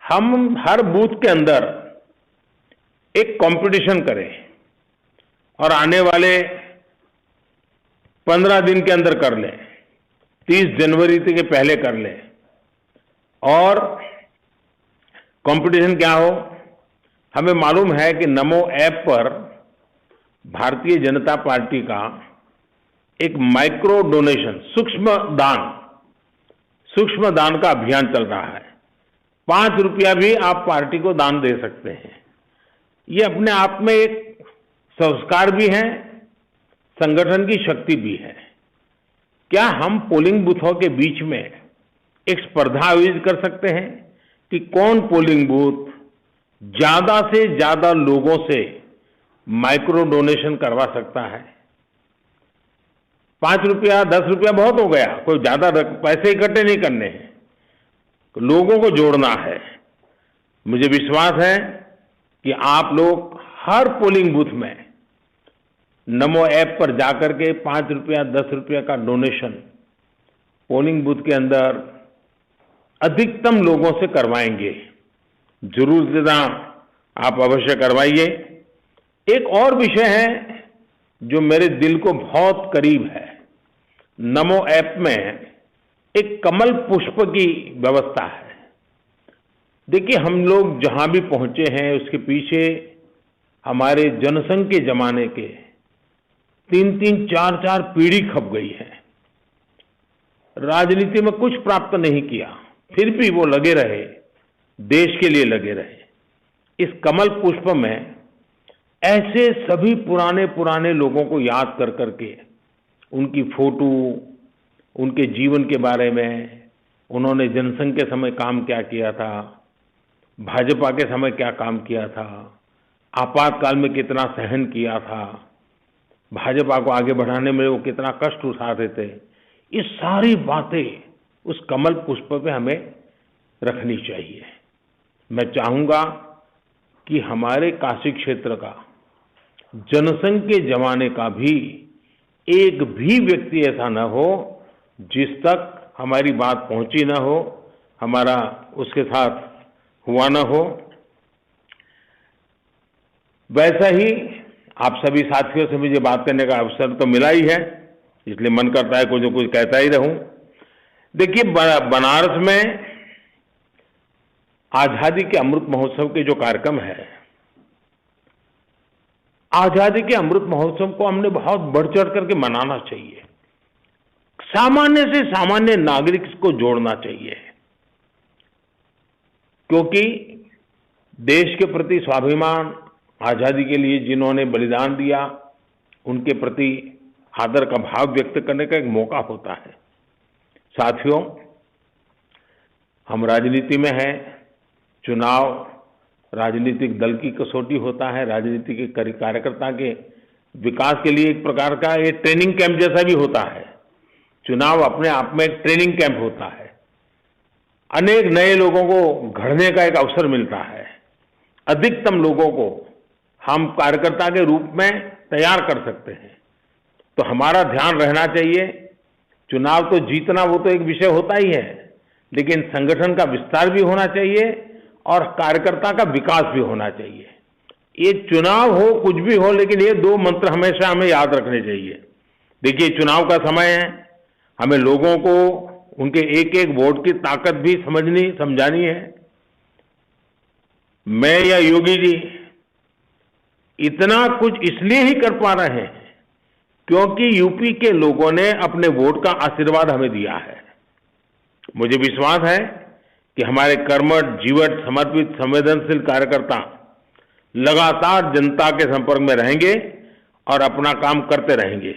हम हर बूथ के अंदर एक कंपटीशन करें और आने वाले 15 दिन के अंदर कर लें, 30 जनवरी के पहले कर लें। और कंपटीशन क्या हो? हमें मालूम है कि नमो ऐप पर भारतीय जनता पार्टी का एक माइक्रो डोनेशन, सूक्ष्म दान का अभियान चल रहा है। 5 रुपया भी आप पार्टी को दान दे सकते हैं। ये अपने आप में एक संस्कार भी है, संगठन की शक्ति भी है। क्या हम पोलिंग बूथों के बीच में एक स्पर्धा आयोजित कर सकते हैं कि कौन पोलिंग बूथ ज्यादा से ज्यादा लोगों से माइक्रो डोनेशन करवा सकता है? 5 रुपया 10 रुपया बहुत हो गया, कोई ज्यादा पैसे इकट्ठे नहीं करने हैं, लोगों को जोड़ना है। मुझे विश्वास है कि आप लोग हर पोलिंग बूथ में नमो ऐप पर जाकर के 5 रुपया 10 रुपया का डोनेशन पोलिंग बूथ के अंदर अधिकतम लोगों से करवाएंगे। जरूर से आप अवश्य करवाइए। एक और विषय है जो मेरे दिल को बहुत करीब है। नमो ऐप में एक कमल पुष्प की व्यवस्था है। देखिए, हम लोग जहां भी पहुंचे हैं उसके पीछे हमारे जनसंघ के जमाने के 3-3, 4-4 पीढ़ी खप गई है। राजनीति में कुछ प्राप्त नहीं किया, फिर भी वो लगे रहे, देश के लिए लगे रहे। इस कमल पुष्प में ऐसे सभी पुराने लोगों को याद कर करके उनकी फोटो, उनके जीवन के बारे में, उन्होंने जनसंघ के समय काम क्या किया था, भाजपा के समय क्या काम किया था, आपातकाल में कितना सहन किया था, भाजपा को आगे बढ़ाने में वो कितना कष्ट उठाते थे, ये सारी बातें उस कमल पुष्प पे हमें रखनी चाहिए। मैं चाहूंगा कि हमारे काशी क्षेत्र का, जनसंघ के जमाने का भी एक भी व्यक्ति ऐसा न हो जिस तक हमारी बात पहुंची न हो, हमारा उसके साथ हुआ न हो। वैसा ही आप सभी साथियों से मुझे बात करने का अवसर तो मिला ही है, इसलिए मन करता है कुछ न कुछ कहता ही रहूं। देखिए, बनारस में आजादी के अमृत महोत्सव के जो कार्यक्रम है, आजादी के अमृत महोत्सव को हमने बहुत बढ़ चढ़ करके मनाना चाहिए। सामान्य से सामान्य नागरिक को जोड़ना चाहिए, क्योंकि देश के प्रति स्वाभिमान, आजादी के लिए जिन्होंने बलिदान दिया, उनके प्रति आदर का भाव व्यक्त करने का एक मौका होता है। साथियों, हम राजनीति में हैं। चुनाव राजनीतिक दल की कसौटी होता है, राजनीतिक कार्यकर्ता के विकास के लिए एक प्रकार का ये ट्रेनिंग कैंप जैसा भी होता है। चुनाव अपने आप में एक ट्रेनिंग कैंप होता है। अनेक नए लोगों को घड़ने का एक अवसर मिलता है। अधिकतम लोगों को हम कार्यकर्ता के रूप में तैयार कर सकते हैं। तो हमारा ध्यान रहना चाहिए, चुनाव तो जीतना वो तो एक विषय होता ही है, लेकिन संगठन का विस्तार भी होना चाहिए और कार्यकर्ता का विकास भी होना चाहिए। ये चुनाव हो, कुछ भी हो, लेकिन ये 2 मंत्र हमेशा हमें याद रखने चाहिए। देखिए, चुनाव का समय है, हमें लोगों को उनके एक एक वोट की ताकत भी समझानी है। मैं या योगी जी इतना कुछ इसलिए ही कर पा रहे हैं क्योंकि यूपी के लोगों ने अपने वोट का आशीर्वाद हमें दिया है। मुझे विश्वास है कि हमारे कर्मठ, जीवट, समर्पित, संवेदनशील कार्यकर्ता लगातार जनता के संपर्क में रहेंगे और अपना काम करते रहेंगे।